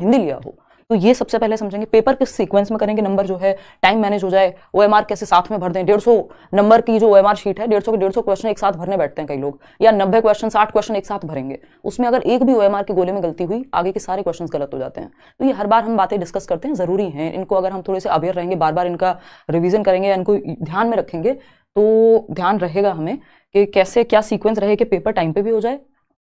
हिंदी लिया हो। तो ये सबसे पहले समझेंगे पेपर किस सीक्वेंस में करेंगे, नंबर जो है टाइम मैनेज हो जाए, ओएमआर कैसे साथ में भर दें। 150 नंबर की जो ओएमआर शीट है, 150 के 150 क्वेश्चन एक साथ भरने बैठते हैं कई लोग, या 90 क्वेश्चन 60 क्वेश्चन एक साथ भरेंगे, उसमें अगर एक भी ओएमआर की गोले में गलती हुई आगे के सारे क्वेश्चन गलत हो जाते हैं। तो ये हर बार हम बातें डिस्कस करते हैं, जरूरी है इनको अगर हम थोड़े से अवेयर रहेंगे, बार बार इनका रिविजन करेंगे या इनको ध्यान में रखेंगे तो ध्यान रहेगा हमें कि कैसे क्या सीक्वेंस रहे कि पेपर टाइम पे भी हो जाए,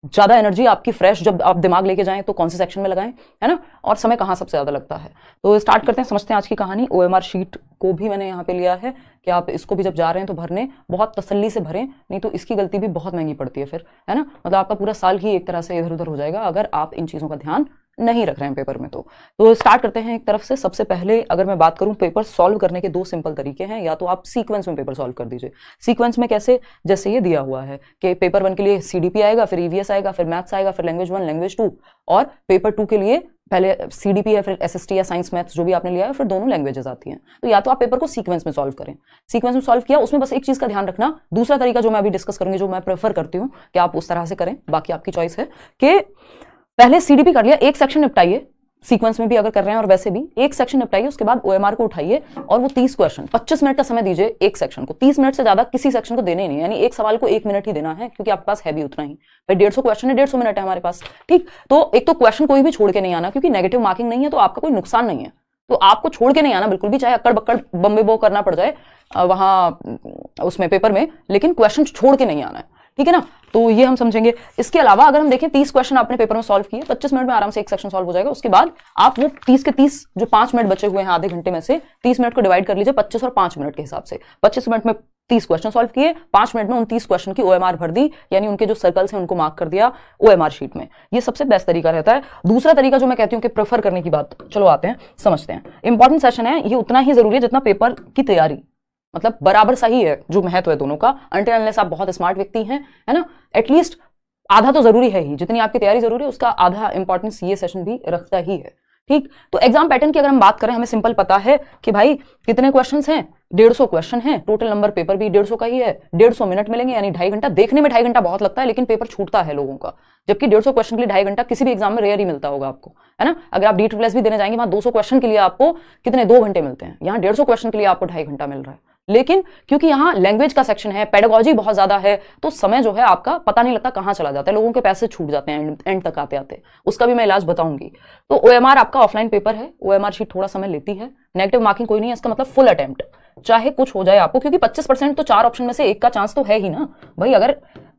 ज्यादा एनर्जी आपकी फ्रेश जब आप दिमाग लेके जाएं तो कौन से सेक्शन में लगाएं, है ना, और समय कहाँ सबसे ज्यादा लगता है। तो स्टार्ट करते हैं, समझते हैं आज की कहानी। ओएमआर शीट को भी मैंने यहाँ पे लिया है कि आप इसको भी जब जा रहे हैं तो भरने बहुत तसल्ली से भरें, नहीं तो इसकी गलती भी बहुत महंगी पड़ती है फिर, है ना, मतलब आपका पूरा साल ही एक तरह से इधर उधर हो जाएगा अगर आप इन चीजों का ध्यान नहीं रख रहे हैं पेपर में। तो स्टार्ट करते हैं एक तरफ से। सबसे पहले अगर मैं बात करूं, पेपर सॉल्व करने के 2 सिंपल तरीके हैं, या तो आप सीक्वेंस में पेपर सॉल्व कर दीजिए। सीक्वेंस में कैसे, जैसे ये दिया हुआ है कि पेपर 1 के लिए सीडीपी आएगा, फिर ईवीएस आएगा, फिर मैथ्स आएगा, फिर लैंग्वेज 1, लैंग्वेज 2, और पेपर 2 के लिए पहले सीडीपी है, फिर एसएसटी या साइंस मैथ्स जो भी आपने लिया है, फिर दोनों लैंग्वेजेस आती हैं। तो या तो आप पेपर को सीक्वेंस में सॉल्व करें, सीक्वेंस में सॉल्व किया, उसमें बस एक चीज का ध्यान रखना। दूसरा तरीका जो मैं अभी डिस्कस करूंगी, जो मैं प्रेफर करती हूँ कि आप उस तरह से करें, बाकी आपकी चॉइस है, कि पहले सीडीपी कर लिया, एक सेक्शन निपटाइए, सीक्वेंस में भी अगर कर रहे हैं और वैसे भी एक सेक्शन निपटाइए, उसके बाद ओएमआर को उठाइए और वो 30 क्वेश्चन 25 मिनट का समय दीजिए एक सेक्शन को। 30 मिनट से ज्यादा किसी सेक्शन को देने ही नहीं, यानी एक सवाल को 1 मिनट ही देना है, क्योंकि आपके पास है भी उतना ही। भाई 150 क्वेश्चन है, 150 मिनट है हमारे पास, ठीक। तो एक तो क्वेश्चन कोई भी छोड़ के नहीं आना, क्योंकि नेगेटिव मार्किंग नहीं है तो आपका कोई नुकसान नहीं है, तो आपको छोड़ के नहीं आना बिल्कुल भी, चाहे अक्कड़ बक्कड़ बम्बे बो करना पड़ जाए वहां उसमें पेपर में, लेकिन क्वेश्चन छोड़ के नहीं आना है, ठीक है ना। तो ये हम समझेंगे। इसके अलावा अगर हम देखें 30 क्वेश्चन आपने पेपर में सॉल्व किए, 25 मिनट में आराम से एक सेक्शन सॉल्व हो जाएगा। उसके बाद आप वो 30 के 30 जो 5 मिनट बचे हुए हैं आधे घंटे में से, 30 मिनट को डिवाइड कर लीजिए 25 और 5 मिनट के हिसाब से। 25 मिनट में 30 क्वेश्चन सॉल्व किए, 5 मिनट में उन 30 क्वेश्चन की ओएमआर भर दी, यानी उनके जो सर्कल्स हैं उनको मार्क कर दिया ओएमआर शीट में। ये सबसे बेस्ट तरीका रहता है। दूसरा तरीका जो मैं कहती हूँ कि प्रेफर करने की बात, चलो आते हैं समझते हैं। इंपॉर्टेंट सेशन है, ये उतना ही जरूरी है जितना पेपर की तैयारी, मतलब बराबर सही है जो महत्व है दोनों का। अनटिल अनलेस आप बहुत स्मार्ट व्यक्ति हैं, है ना, एटलीस्ट आधा तो जरूरी है ही, जितनी आपकी तैयारी जरूरी है उसका आधा इंपॉर्टेंस ये सेशन भी रखता ही है, ठीक। तो एग्जाम पैटर्न की अगर हम बात करें, हमें सिंपल पता है कि भाई कितने क्वेश्चंस हैं, 150 क्वेश्चन हैं, टोटल नंबर पेपर भी 150 का ही है, 150 मिनट मिलेंगे, यानी 2.5 घंटा। देखने में 2.5 घंटा बहुत लगता है, लेकिन पेपर छूटता है लोगों का, जबकि 150 क्वेश्चन के लिए 2.5 घंटा किसी भी एग्जाम में रेयर ही मिलता होगा आपको, है ना। अगर आप DSSS भी देने जाएंगे, वहां 200 क्वेश्चन के लिए आपको कितने 2 घंटे मिलते हैं, यहाँ 150 क्वेश्चन के लिए आपको 2.5 घंटा मिल रहा है। लेकिन क्योंकि यहाँ लैंग्वेज का सेक्शन है, पेडागोजी बहुत ज्यादा है, तो समय जो है आपका पता नहीं लगता कहाँ चला जाता है, लोगों के पैसे छूट जाते हैं एंड तक आते आते। उसका भी मैं इलाज बताऊंगी। तो ओएमआर आपका ऑफलाइन पेपर है, ओएमआर शीट थोड़ा समय लेती है, नेगेटिव मार्किंग कोई नहीं है, इसका मतलब फुल अटेम्प्ट, चाहे कुछ हो जाए आपको, क्योंकि 25% तो 4 ऑप्शन में से एक का चांस तो है ही ना भाई। अगर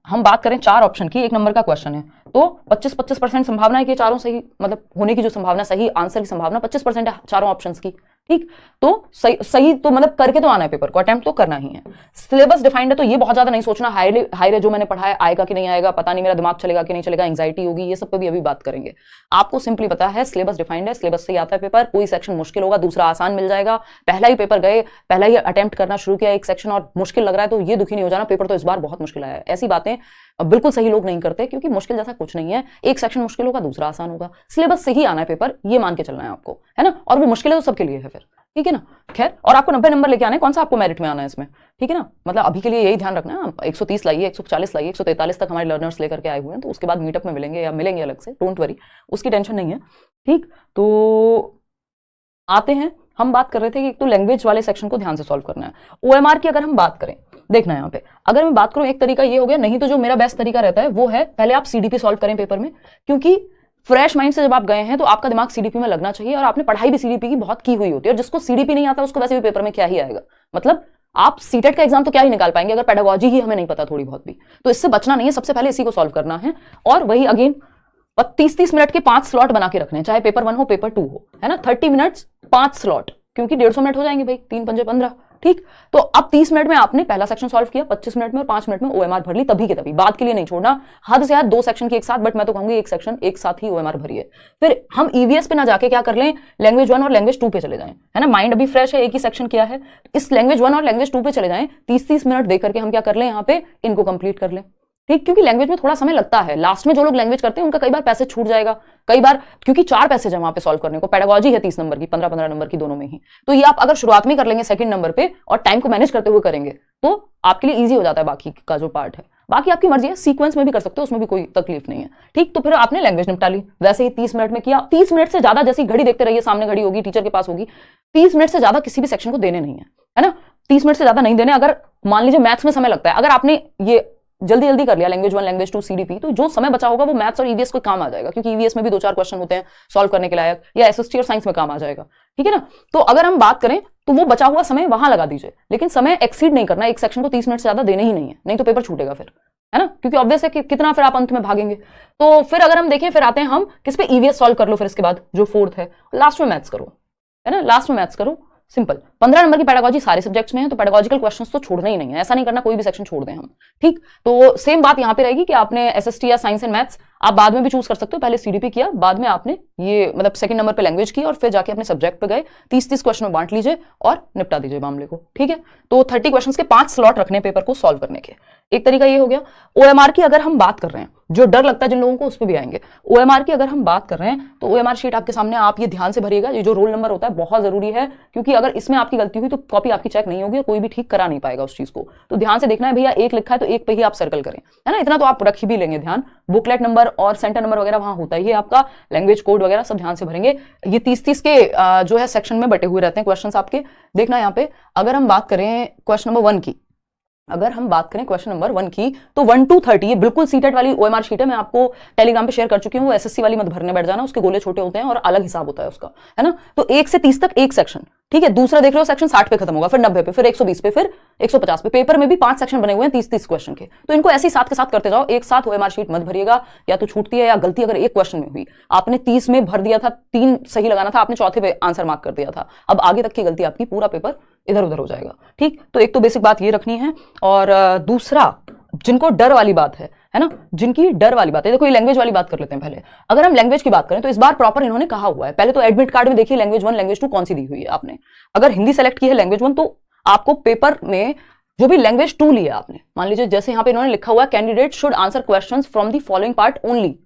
हम बात करें 4 ऑप्शन की, 1 नंबर का क्वेश्चन है, तो 25% संभावना है कि चारों सही, मतलब होने की जो संभावना, सही आंसर की संभावना 25% है चारों ऑप्शंस की, ठीक। तो सही तो मतलब करके तो आना है, पेपर को अटेम्प्ट तो करना ही है। सिलेबस डिफाइंड है, तो ये बहुत ज्यादा नहीं सोचना हाईरे जो मैंने पढ़ा है आएगा कि नहीं आएगा, पता नहीं मेरा दिमाग चलेगा कि नहीं चलेगा, एंग्जाइटी होगी, ये सब पे भी अभी बात करेंगे। आपको सिंपली पता है सिलेबस डिफाइंड है, सिलेबस से ही आता है पेपर, कोई सेक्शन मुश्किल होगा दूसरा आसान मिल जाएगा। पहला ही पेपर गए, पहला ही अटेम्प्ट करना शुरू किया एक सेक्शन और मुश्किल लग रहा है, तो ये दुखी नहीं हो जाना, पेपर तो इस बार बहुत मुश्किल आया है। ऐसी बातें बिल्कुल सही लोग नहीं करते, क्योंकि मुश्किल जैसा कुछ नहीं है, एक सेक्शन मुश्किल होगा दूसरा आसान होगा, सिलेबस से ही आना है पेपर, ये मान के चलना है आपको, है ना। और वो मुश्किल है तो सबके लिए है फिर, ठीक है ना। खैर, और आपको 90 नंबर लेके आने, कौन सा आपको मेरिट में आना है इसमें, ठीक है ना। मतलब अभी के लिए यही ध्यान रखना है, 130 लाइए, 140 लाइए, 143 तक हमारे लर्नर्स लेकर के आए हुए हैं, तो उसके बाद मीटअप में मिलेंगे या मिलेंगे अलग से, डोंट वरी, उसकी टेंशन नहीं है, ठीक। तो आते हैं, हम बात कर रहे थे कि एक तो लैंग्वेज वाले सेक्शन को ध्यान से सॉल्व करना है। ओएमआर की अगर हम बात करें, देखना है यहाँ पे, अगर मैं बात करूं एक तरीका ये हो गया, नहीं तो जो मेरा बेस्ट तरीका रहता है वो है पहले आप सीडीपी सॉल्व करें पेपर में, क्योंकि फ्रेश माइंड से जब आप गए हैं तो आपका दिमाग सीडीपी में लगना चाहिए, और आपने पढ़ाई भी सीडीपी की बहुत की हुई होती है, और जिसको सीडीपी नहीं आता उसको वैसे भी पेपर में क्या ही आएगा, मतलब आप सीटेट का एग्जाम तो क्या ही निकाल पाएंगे अगर पेडागोजी ही हमें नहीं पता थोड़ी बहुत भी। तो इससे बचना नहीं है, सबसे पहले इसी को सॉल्व करना है। और वही अगेन 30-30 मिनट के 5 स्लॉट बना के रखने हैं, चाहे पेपर 1 हो पेपर 2 हो, है ना। 30 मिनट्स 5 स्लॉट, क्योंकि 150 मिनट हो जाएंगे भाई, 3 पंजे 15, ठीक। तो अब 30 मिनट में आपने पहला सेक्शन सॉल्व किया, 25 मिनट में और 5 मिनट में ओएमआर भर ली, तभी के तभी, बाद के लिए नहीं छोड़ना, हद से हद 2 सेक्शन की एक साथ, बट मैं तो कहूंगी एक सेक्शन एक साथ ही ओएमआर भरिए। फिर हम ईवीएस पे ना जाके क्या कर लें, लैंग्वेज 1 और लैंग्वेज 2 पे चले जाएं, है ना। माइंड अभी फ्रेश है, एक ही सेक्शन किया है, इस लैंग्वेज 1 और लैंग्वेज 2 पे चले जाएं, 30-30 मिनट देकर के हम क्या कर लें यहाँ पे, इनको कंप्लीट कर लें, ठीक। क्योंकि लैंग्वेज में थोड़ा समय लगता है, लास्ट में जो लोग लैंग्वेज करते हैं उनका कई बार पैसे छूट जाएगा, कई बार, क्योंकि 4 पैसेज है वहां पे सॉल्व करने को, पेडागोजी है 30 नंबर की, 15-15 नंबर की दोनों में ही। तो ये आप अगर शुरुआत में कर लेंगे सेकंड नंबर पे और टाइम को मैनेज करते हुए करेंगे, तो आपके लिए इजी हो जाता है बाकी का जो पार्ट है। बाकी आपकी मर्जी है, सीक्वेंस में भी कर सकते हो, उसमें भी कोई तकलीफ नहीं है। ठीक, तो फिर आपने लैंग्वेज निपटा ली, वैसे ही 30 मिनट में किया। 30 मिनट से ज्यादा, जैसी घड़ी देखते रहिए, सामने घड़ी होगी, टीचर के पास होगी, 30 मिनट से ज्यादा किसी भी सेक्शन को देने नहीं है ना, 30 मिनट से ज्यादा नहीं देने। अगर मान लीजिए मैथ्स में समय लगता है, अगर आपने ये जल्दी जल्दी कर लिया लैंग्वेज 1 लैंग्वेज 2 सीडीपी, तो जो समय बचा होगा वो मैथ्स और ईवीएस को काम आ जाएगा, क्योंकि ईवीएस में भी 2-4 क्वेश्चन होते हैं सॉल्व करने के लायक, या एसएसटी और साइंस में काम आ जाएगा। ठीक है ना, तो अगर हम बात करें तो वो बचा हुआ समय वहां लगा दीजिए, लेकिन समय एक्सीड नहीं करना, एक सेक्शन को 30 मिनट से ज्यादा देने ही नहीं है, नहीं तो पेपर छूटेगा फिर, है ना, क्योंकि ऑब्वियस है कि कितना फिर आप अंत में भागेंगे। तो फिर अगर हम देखें, फिर आते हैं हम किस पे, ईवीएस सॉल्व कर लो, फिर इसके बाद जो 4th है, लास्ट में मैथ्स करो, है ना, लास्ट में मैथ्स करो, सिंपल। 15 नंबर की पेडागोजी सारे सब्जेक्ट्स में है, तो पेडागोजिकल क्वेश्चंस तो छोड़ना ही नहीं है, ऐसा नहीं करना कोई भी सेक्शन छोड़ दें हम। ठीक, तो सेम बात यहां पे रहेगी कि आपने एसएसटी या साइंस एंड मैथ्स आप बाद में भी चूज कर सकते हो, पहले सीडीपी किया, बाद में आपने ये मतलब सेकंड नंबर पे लैंग्वेज की, और फिर जाके अपने सब्जेक्ट पे गए, 30-30 क्वेश्चन में बांट लीजिए और निपटा दीजिए मामले को। ठीक है, तो 30 क्वेश्चन के 5 स्लॉट रखने पेपर को सॉल्व करने के। एक तरीका ये हो गया। ओएमआर की अगर हम बात कर रहे हैं, जो डर लगता है जिन लोगों को, उस पर भी आएंगे। ओएमआर की अगर हम बात कर रहे हैं, तो ओएमआर शीट आपके सामने, आप ये ध्यान से भरिएगा, ये जो रोल नंबर होता है बहुत जरूरी है, क्योंकि अगर इसमें आपकी गलती हुई तो कॉपी आपकी चेक नहीं होगी, कोई भी ठीक करा नहीं पाएगा उस चीज को। तो ध्यान से देखना है, भैया 1 लिखा है तो 1 पे ही आप सर्कल करें, है ना, इतना तो आप रख भी लेंगे ध्यान। बुकलेट नंबर और सेंटर नंबर वगैरह वहां होता ही है आपका, लैंग्वेज कोड वगैरह सब ध्यान से भरेंगे। ये 30-30 के जो है सेक्शन में बटे हुए रहते हैं क्वेश्चन आपके। देखना यहाँ पे, अगर हम बात करें क्वेश्चन नंबर 1 की, अगर हम बात करें क्वेश्चन नंबर 1 की, तो 1 to 30 ये बिल्कुल सीटेट वाली ओएमआर शीट है, मैं आपको टेलीग्राम पे शेयर कर चुकी हूँ। वो एसएससी वाली मत भरने बैठ जाना, उसके गोले छोटे होते हैं और अलग हिसाब होता है उसका, है ना। तो 1 से 30 तक एक सेक्शन, ठीक है। दूसरा देख रहे हो सेक्शन 60 पे खत्म होगा, फिर 90 पे, फिर 120 पे, फिर 150 पे। पेपर में भी 5 सेक्शन बने हुए हैं 30-30 क्वेश्चन के, तो इनको ऐसे ही साथ के साथ करते जाओ। एक साथ ओएमआर शीट मत भरिएगा, या तो छूटती है, या गलती अगर एक क्वेश्चन में हुई, आपने 30 में भर दिया था, 3 सही लगाना था, आपने चौथे पे आंसर मार्क कर दिया था, अब आगे तक की गलती आपकी, पूरा पेपर इधर उधर हो जाएगा। ठीक, तो एक तो बेसिक बात ये रखनी है। और दूसरा, जिनको डर वाली बात है ना, जिनकी डर वाली बात है, देखो ये लैंग्वेज वाली बात कर लेते हैं पहले। अगर हम लैंग्वेज की बात करें तो इस बार प्रॉपर इन्होंने कहा हुआ है, पहले तो एडमिट कार्ड में देखिए लैंग्वेज 1 लैंग्वेज 2 कौन सी दी हुई है आपने। अगर हिंदी सेलेक्ट की है लैंग्वेज 1, तो आपको पेपर में जो भी लैंग्वेज 2 लिया आपने, मान लीजिए जैसे यहाँ पे इन्होंने लिखा हुआ है, candidate should answer questions from the following part only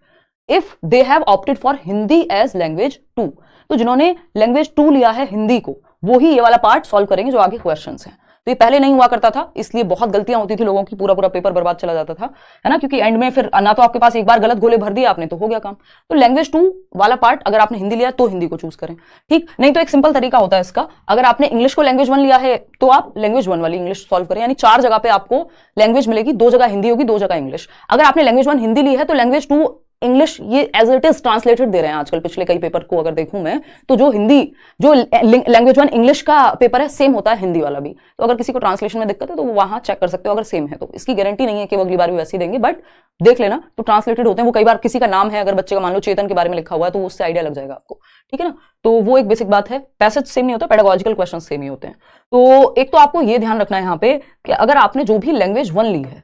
if they have opted for Hindi as language 2। तो जिन्होंने लैंग्वेज 2 लिया है हिंदी को, वो ही ये वाला पार्ट सॉल्व करेंगे जो आगे क्वेश्चंस हैं। तो ये पहले नहीं हुआ करता था, इसलिए बहुत गलतियां होती थी लोगों की, पूरा पूरा पेपर बर्बाद चला जाता था, है ना, क्योंकि एंड में फिर ना तो आपके पास एक बार गलत गोले भर दिए आपने तो हो गया काम। तो लैंग्वेज 2 वाला पार्ट अगर आपने हिंदी लिया तो हिंदी को चूज करें। ठीक, नहीं तो एक सिंपल तरीका होता है इसका, अगर आपने इंग्लिश को लैंग्वेज 1 लिया है तो आप लैंग्वेज 1 वाली इंग्लिश सॉल्व करें, यानी 4 जगह पे आपको लैंग्वेज मिलेगी, 2 जगह हिंदी होगी, 2 जगह इंग्लिश। अगर आपने लैंग्वेज 1 हिंदी ली है तो लैंग्वेज 2 इंग्लिश ये एज इट इज ट्रांसलेटेड दे रहे हैं आजकल। पिछले कई पेपर को अगर देखूं मैं, तो जो हिंदी, जो लैंग्वेज 1 इंग्लिश का पेपर है, सेम होता है हिंदी वाला भी। तो अगर किसी को ट्रांसलेशन में दिक्कत है तो वो वहां चेक कर सकते हो, अगर सेम है तो। इसकी गारंटी नहीं है कि वो अगली बार भी वैसे ही देंगे, बट देख लेना, तो ट्रांसलेटेड होते हैं वो। कई बार किसी का नाम है, अगर बच्चे का मान लो चेतन के बारे में लिखा हुआ है, तो उससे आइडिया लग जाएगा आपको, ठीक है ना। तो वो एक बेसिक बात है, पैसेज सेम नहीं होता, पेडागोजिकल क्वेश्चन सेम ही होते हैं। तो एक तो आपको ये ध्यान रखना है यहाँ पे कि अगर आपने जो भी लैंग्वेज 1 ली है,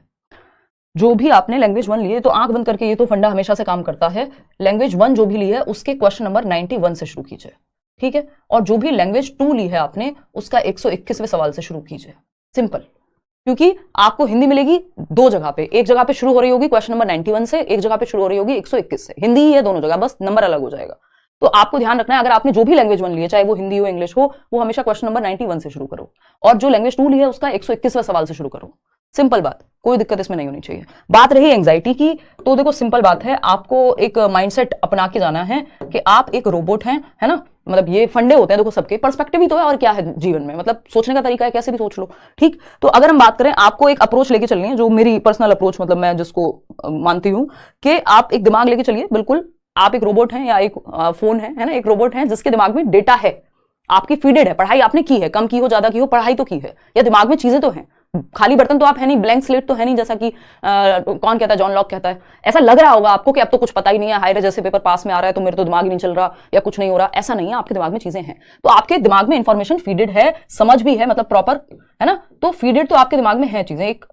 जो भी आपने लैंग्वेज 1 ली है, तो आंख बंद करके, ये तो फंडा हमेशा से काम करता है, लैंग्वेज 1 जो भी ली है उसके क्वेश्चन नंबर 91 से शुरू कीजिए, ठीक है। और जो भी लैंग्वेज 2 ली है आपने, उसका 121वें सवाल से शुरू कीजिए, सिंपल। क्योंकि आपको हिंदी मिलेगी 2 जगह पे, एक जगह पे शुरू हो रही होगी क्वेश्चन नंबर 91 से, एक जगह पे शुरू हो रही होगी 121 से। हिंदी ही है दोनों जगह, बस नंबर अलग हो जाएगा। तो आपको ध्यान रखना है, अगर आपने जो भी लैंग्वेज 1 ली है, चाहे वो हिंदी हो इंग्लिश हो, वो हमेशा क्वेश्चन नंबर 91 से शुरू करो, और जो लैंग्वेज 2 ली है उसका 121वां सवाल से शुरू करो। सिंपल बात, कोई दिक्कत इसमें नहीं होनी चाहिए। बात रही एंजाइटी की, तो देखो सिंपल बात है, आपको एक माइंडसेट अपना के जाना है कि आप एक रोबोट हैं, है ना। मतलब ये फंडे होते हैं देखो, सबके पर्सपेक्टिव ही तो है, और क्या है जीवन में, मतलब सोचने का तरीका है, कैसे भी सोच लो, ठीक। तो अगर हम बात करें, आपको एक अप्रोच लेके चलनी है, जो मेरी पर्सनल अप्रोच, मतलब मैं जिसको मानती हूं कि आप एक दिमाग लेके चलिए, बिल्कुल आप एक रोबोट हैं या एक फोन है ना, एक रोबोट है जिसके दिमाग में डेटा है, आपकी फीडेड है, पढ़ाई आपने की है, कम की हो ज्यादा की हो, पढ़ाई तो की है, या दिमाग में चीजें तो हैं, खाली बर्तन तो आप है नहीं, ब्लैंक स्लेट तो है नहीं, जैसा कि कौन कहता है, जॉन लॉक कहता है। ऐसा लग रहा होगा आपको कि अब तो कुछ पता ही नहीं है, हायरे जैसे पेपर पास में आ रहा है तो मेरे तो दिमाग ही नहीं चल रहा, या कुछ नहीं हो रहा, ऐसा नहीं है। आपके दिमाग में चीजें हैं, तो आपके दिमाग में इंफॉर्मेशन फीडेड है, समझ भी है, मतलब प्रॉपर, है ना। तो फीडेड तो आपके दिमाग में है चीजें, एक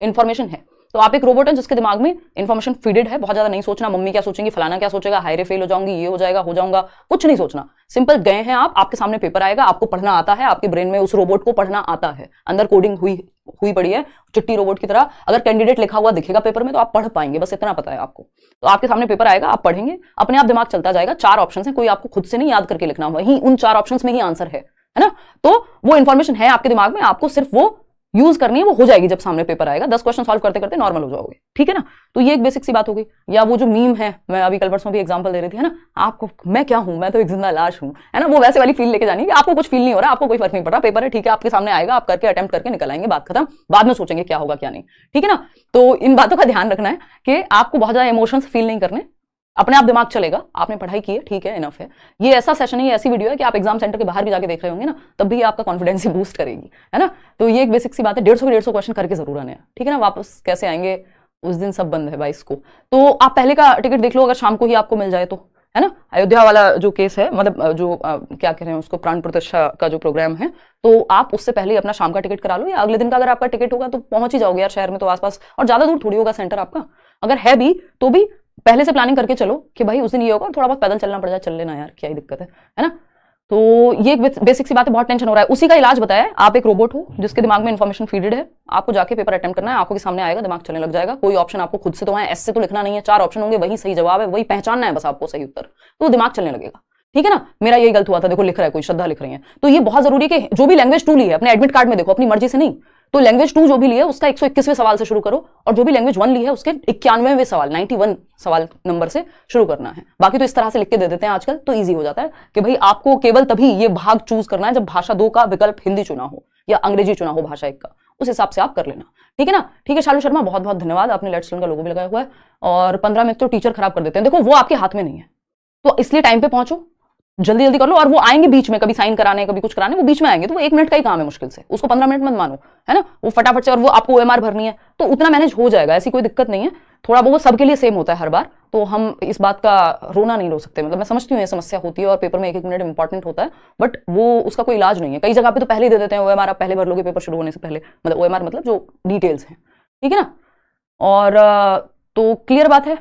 इंफॉर्मेशन है। तो आप एक रोबोट है जिसके दिमाग में इंफॉर्मेशन फीडेड है। बहुत ज्यादा नहीं सोचना, मम्मी क्या सोचेंगी, फलाना क्या सोचेगा, हायरे फेल हो जाऊंगी, ये हो जाएगा, हो जाऊंगा, कुछ नहीं सोचना। सिंपल गए हैं आप, आपके सामने पेपर आएगा, आपको पढ़ना आता है, आपके ब्रेन में उस रोबोट को पढ़ना आता है, अंदर कोडिंग हुई पड़ी है चिट्टी रोबोट की तरह। अगर कैंडिडेट लिखा हुआ दिखेगा पेपर में तो आप पढ़ पाएंगे, बस इतना पता है आपको। तो आपके सामने पेपर आएगा, आप पढ़ेंगे, अपने आप दिमाग चलता जाएगा। 4 ऑप्शन है, कोई आपको खुद से नहीं याद करके लिखना, वहीं उन 4 ऑप्शन में ही आंसर है ना। तो वो इंफॉर्मेशन है आपके दिमाग में, आपको सिर्फ वो यूज करनी है वो हो जाएगी जब सामने पेपर आएगा, 10 क्वेश्चन सॉल्व करते करते नॉर्मल हो जाओगे, ठीक है ना। तो ये एक बेसिक सी बात हो गई। या वो जो मीम है, मैं अभी कल परसों भी एग्जांपल दे रही थी, है ना, आपको मैं क्या हूं, मैं तो एक जिंदा लाश हूं, है ना, वो वैसे वाली फील लेके जानी है कि आपको कुछ फील नहीं हो रहा, आपको कोई फर्क नहीं पड़ रहा, पेपर है ठीक है, आपके सामने आएगा, आप करके अटेम्प्ट करके निकल आएंगे, बात खत्म, बाद में सोचेंगे क्या होगा क्या नहीं, ठीक है ना। तो इन बातों का ध्यान रखना है कि आपको बहुत ज्यादा इमोशंस फील नहीं करने, अपने आप दिमाग चलेगा, आपने पढ़ाई की है, ठीक है, इनफ है। ये ऐसा सेशन है, ये ऐसी वीडियो है कि आप एग्जाम सेंटर के बाहर भी जाके देख रहे होंगे ना, तब भी आपका कॉन्फिडेंस ही बूस्ट करेगी, है ना। तो ये एक बेसिक सी बात है, 150 क्वेश्चन करके जरूर आने हैं, ठीक है ना। वापस कैसे आएंगे उस दिन सब बंद है 22 को, तो आप पहले का टिकट देख लो, अगर शाम को ही आपको मिल जाए तो, है ना। अयोध्या वाला जो केस है, मतलब जो क्या कह रहे हैं उसको, प्राण प्रतिष्ठा का जो प्रोग्राम है, तो आप उससे पहले ही अपना शाम का टिकट करा लो, या अगले दिन का अगर आपका टिकट होगा तो पहुंच ही जाओगे यार शहर में, तो आसपास, और ज्यादा दूर थोड़ी होगा सेंटर आपका, अगर है भी तो भी पहले से प्लानिंग करके चलो कि भाई उस दिन ये होगा, थोड़ा बहुत पैदल चलना पड़ जाए, चल लेना यार, क्या ही दिक्कत है ना। तो ये एक बेसिक सी बात है, बहुत टेंशन हो रहा है, उसी का इलाज बताया है। आप एक रोबोट हो जिसके दिमाग में इन्फॉर्मेशन फीडेड है, आपको जाके पेपर अटेम्प्ट करना है, आंखों के सामने आएगा, दिमाग चलने लग जाएगा, कोई ऑप्शन आपको खुद से तो है ऐसे तो लिखना नहीं है, 4 ऑप्शन होंगे, वही सही जवाब है, वही पहचानना है बस आपको सही उत्तर, तो दिमाग चलने लगेगा, ठीक है ना। मेरा यही गलत हुआ था, देखो लिख रहा है कोई, श्रद्धा लिख रही है, तो ये बहुत जरूरी है कि जो भी लैंग्वेज 2 ली है अपने एडमिट कार्ड में देखो, अपनी मर्जी से नहीं, तो लैंग्वेज 2 जो भी ली है उसका 121वें सवाल से शुरू करो, और जो भी लैंग्वेज 1 ली है उसके 91वें सवाल, 91 सवाल नंबर से शुरू करना है। बाकी तो इस तरह से लिख के दे देते हैं आजकल, तो ईजी हो जाता है कि भाई आपको केवल तभी ये भाग चूज करना है जब भाषा 2 का विकल्प हिंदी चुना हो या अंग्रेजी चुना हो भाषा 1 का, उस हिसाब से आप कर लेना, ठीक है ना। ठीक है शालू शर्मा, बहुत बहुत धन्यवाद, आपने लेट्स लर्न का लोगो भी लगाया हुआ है, और 15 मिनट तो टीचर खराब कर देते हैं, देखो वो आपके हाथ में नहीं है, तो इसलिए टाइम पे पहुंचो, जल्दी जल्दी कर लो, और वो आएंगे बीच में, कभी साइन कराने कभी कुछ कराने, वो बीच में आएंगे, तो वो 1 मिनट का ही काम है मुश्किल से, उसको 15 मिनट मत मानो, है ना, वो फटाफट से, और वो आपको OMR भरनी है तो उतना मैनेज हो जाएगा, ऐसी कोई दिक्कत नहीं है, थोड़ा बहुत सबके लिए सेम होता है हर बार, तो हम इस बात का रोना नहीं रो सकते, मतलब मैं समझती हूँ ये समस्या होती है और पेपर में 1-1 मिनट इंपॉर्टेंट होता है, बट वो उसका कोई इलाज नहीं है, कई जगह पे तो पहले ही दे देते हैं OMR, आप पहले भर लोगे पेपर शुरू होने से पहले, मतलब OMR मतलब जो डिटेल्स हैं, ठीक है ना। और तो क्लियर बात है,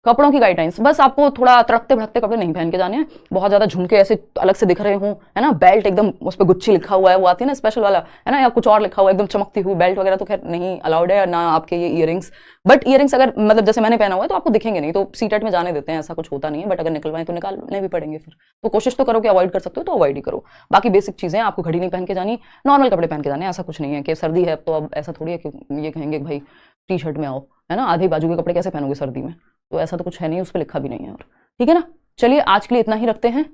कपड़ों की गाइडलाइंस, बस आपको थोड़ा तड़कते भड़कते कपड़े नहीं पहन के जाने हैं, बहुत ज्यादा झुमके ऐसे अलग से दिख रहे हो, है ना, बेल्ट एकदम उस पर गुच्ची लिखा हुआ है, वो आती है ना स्पेशल वाला, है ना, या कुछ और लिखा हुआ है एकदम चमकती हुई बेल्ट वगैरह, तो खैर नहीं अलाउड है, ना आपके ये इयरिंग्स, बट इयरिंग्स अगर मतलब जैसे मैंने पहना हुआ है तो आपको दिखेंगे नहीं, तो सीटेट में जाने देते हैं, ऐसा कुछ होता नहीं है, बट अगर निकलवाएं तो निकालने भी पड़ेंगे फिर, तो कोशिश तो करो कि अवॉइड कर सकते हो तो अवॉइड ही करो। बाकी बेसिक चीजें, आपको घड़ी नहीं पहन के जानी, नॉर्मल कपड़े पहन के जाने, ऐसा कुछ नहीं है कि सर्दी है तो अब ऐसा थोड़ी है कि ये कहेंगे भाई टी-शर्ट में आओ, है ना, आधे बाजू के कपड़े कैसे पहनोगे सर्दी में, तो ऐसा तो कुछ है नहीं, उस पर लिखा भी नहीं है, और ठीक है ना। चलिए आज के लिए इतना ही रखते हैं,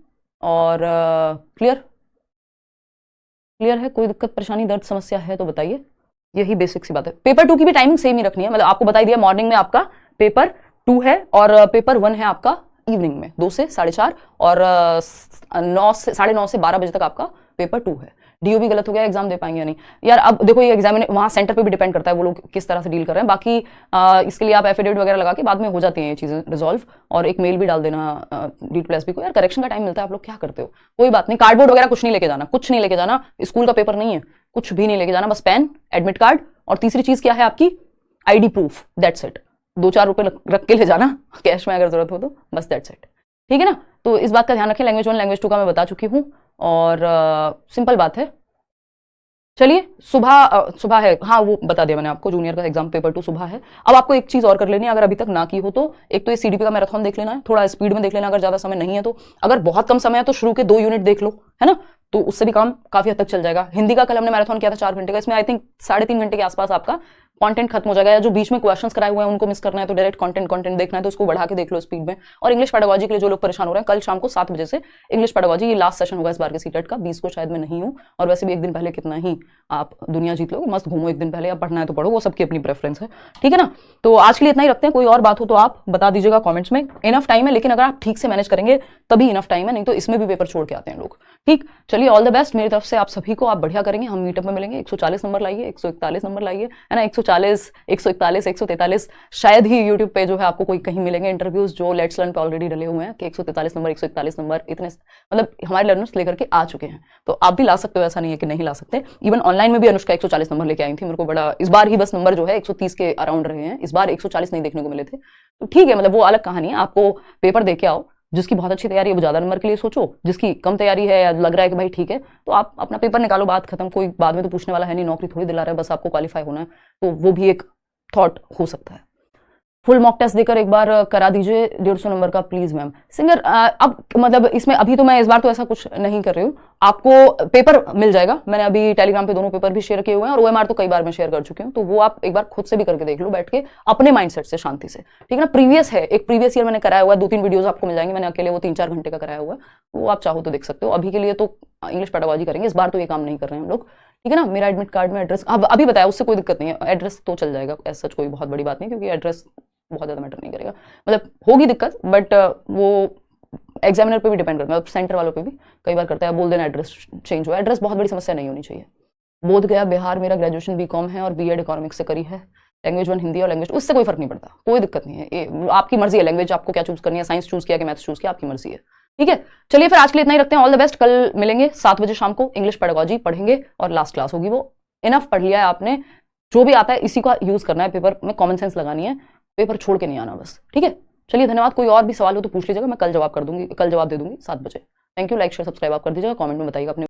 और क्लियर क्लियर है, कोई दिक्कत परेशानी दर्द समस्या है तो बताइए, यही बेसिक सी बात है। पेपर 2 की भी टाइमिंग सेम ही रखनी है, मतलब आपको बताई दिया मॉर्निंग में आपका पेपर 2 है, और पेपर 1 है आपका इवनिंग में 2 से 4:30, और 9 से 9:30 से 12 बजे तक आपका पेपर 2 है। DO भी गलत हो गया, एग्जाम दे पाएंगे या नहीं यार, अब देखो ये एग्जाम वहाँ सेंटर पे भी डिपेंड करता है वो लोग किस तरह से डील कर रहे हैं, बाकी इसके लिए आप एफिडेविट वगैरह लगा के बाद में हो जाती हैं ये चीजें रिजॉल्व, और एक मेल भी डाल देना DSP को, यार करेक्शन का टाइम मिलता है, आप लोग क्या करते हो, कोई बात नहीं, कार्डबोर्ड वगैरह कुछ नहीं लेके जाना, कुछ नहीं लेके जाना, स्कूल का पेपर नहीं है, कुछ भी नहीं लेके जाना, बस पेन, एडमिट कार्ड, और तीसरी चीज क्या है आपकी ID प्रूफ, दैट्स इट, 2-4 रुपए रख के ले जाना कैश में अगर जरूरत हो तो, बस दैट्स इट, ठीक है ना। तो इस बात का ध्यान रखें, लैंग्वेज 1 लैंग्वेज 2 का मैं बता चुकी हूँ, और सिंपल बात है। चलिए सुबह है, हाँ वो बता दिया मैंने आपको, जूनियर का एग्जाम पेपर 2 सुबह है। अब आपको एक चीज और कर लेनी है, अगर अभी तक ना की हो तो, एक तो ये CDP का मैराथन देख लेना है, थोड़ा स्पीड में देख लेना अगर ज्यादा समय नहीं है तो, अगर बहुत कम समय है तो शुरू के 2 यूनिट देख लो, है ना, तो उससे भी काम काफी हद तक चल जाएगा। हिंदी का कल हमने मैराथन किया था 4 घंटे का, इसमें आई थिंक 3.5 घंटे के आसपास आपका कंटेंट खत्म हो जाएगा, या जो बीच में क्वेश्चंस कराए हुए हैं उनको मिस करना है तो डायरेक्ट कंटेंट देखना है तो उसको बढ़ा के देख लो स्पीड में। और इंग्लिश पेडागोजी के लिए जो लोग परेशान हो रहे हैं, कल शाम को 7 बजे से इंग्लिश पेडागोजी, ये लास्ट सेशन होगा इस बार के सीटेट का, 20 को शायद मैं नहीं हूँ, और वैसे भी एक दिन पहले कितना ही आप दुनिया जीत लोगे, मस्त घूमो एक दिन पहले, आप पढ़ना है तो पढ़ो, वो सबकी अपनी प्रेफरेंस है, ठीक है ना। तो आज के लिए इतना ही रखते हैं, कोई और बात हो तो आप बता दीजिएगा कॉमेंट्स में, इनफ टाइम है, लेकिन अगर आप ठीक से मैनेज करेंगे तभी इनफ टाइम है, नहीं तो इसमें भी पेपर छोड़ के आते हैं लोग, ठीक। चलिए ऑल द बेस्ट मेरी तरफ से आप सभी को, आप बढ़िया करेंगे, हम मीटअप में मिलेंगे, 140 नंबर लाइए, 141 नंबर लाइए, है ना, 140, 141, 143, शायद ही यूट्यूब पे जो है आपको कोई कहीं मिलेंगे इंटरव्यूज जो लेट्स लर्न पे ऑलरेडी डले हुए हैं कि 143 नंबर 141 नंबर, इतने मतलब हमारे लर्नर्स लेकर के आ चुके हैं, तो आप भी ला सकते हो, ऐसा नहीं है कि नहीं ला सकते। इवन ऑनलाइन में भी अनुष्का 140 नंबर लेके आई थी, मेरे को बड़ा इस बार ही बस नंबर जो है 130 के अराउंड रहे हैं, इस बार 140 नहीं देखने को मिले थे, तो ठीक है, मतलब वो अलग कहानी है, आपको पेपर दे के आओ, जिसकी बहुत अच्छी तैयारी है वो ज्यादा नंबर के लिए सोचो, जिसकी कम तैयारी है या लग रहा है कि भाई ठीक है तो आप अपना पेपर निकालो, बात खत्म, कोई बाद में तो पूछने वाला है नहीं, नौकरी थोड़ी दिला रहा है, बस आपको क्वालिफाई होना है, तो वो भी एक थॉट हो सकता है। फुल मॉक टेस्ट देकर एक बार करा दीजिए 150 नंबर का प्लीज मैम। सिंगर अब मतलब इसमें अभी तो मैं इस बार तो ऐसा कुछ नहीं कर रही हूँ, आपको पेपर मिल जाएगा। मैंने अभी टेलीग्राम पे दोनों पेपर भी शेयर किए हुए हैं और ओएमआर तो कई बार मैं शेयर कर चुकी हूँ, तो वो आप एक बार खुद से भी करके देख लो बैठ के अपने माइंडसेट से, शांति से, ठीक है ना। प्रीवियस है, एक प्रीवियस ईयर मैंने कराया हुआ है, 2-3 वीडियोज आपको मिल जाएंगे, मैंने अकेले वो 3-4 घंटे का कराया हुआ है, वो आप चाहो तो देख सकते हो। अभी के लिए तो इंग्लिश पेडागोजी करेंगे, इस बार तो ये काम नहीं कर रहे हैं हम लोग, ठीक है ना। मेरा एडमिट कार्ड में एड्रेस अभी बताया, उससे कोई दिक्कत नहीं है, एड्रेस तो चल जाएगा, ऐसा कोई बहुत बड़ी बात नहीं, क्योंकि एड्रेस बहुत ज्यादा मैटर नहीं करेगा, मतलब होगी दिक्कत बट वो एग्जामिनर पे भी डिपेंड करता है, मतलब सेंटर वालों पे भी कई बार करता है, बोल देना एड्रेस चेंज हुआ, एड्रेस बहुत बड़ी समस्या नहीं होनी चाहिए। बोध गया बिहार, मेरा ग्रेजुएशन बीकॉम है और बीएड इकोनॉमिक्स से करी है, लैंग्वेज 1 हिंदी और लैंग्वेज, उससे कोई फर्क नहीं पड़ता, कोई दिक्कत नहीं है, आपकी मर्जी है लैंग्वेज आपको क्या चूज करनी है, साइंस चूज किया कि मैथ्स चूज किया, आपकी मर्जी है, ठीक है। चलिए फिर आज के लिए इतना ही रखते हैं, ऑल द बेस्ट। कल मिलेंगे 7 बजे शाम को, इंग्लिश पेडागोजी पढ़ेंगे और लास्ट क्लास होगी वो। इनफ पढ़ लिया है आपने, जो भी आता है इसी का यूज करना है, पेपर में कॉमन सेंस लगानी है, पेपर छोड़ के नहीं आना बस, ठीक है। चलिए धन्यवाद, कोई और भी सवाल हो तो पूछ लीजिएगा, मैं कल जवाब कर दूंगी, कल जवाब दे दूंगी 7 बजे। Thank you, like share subscribe आप कर दीजिएगा, कमेंट में बताइएगा अपने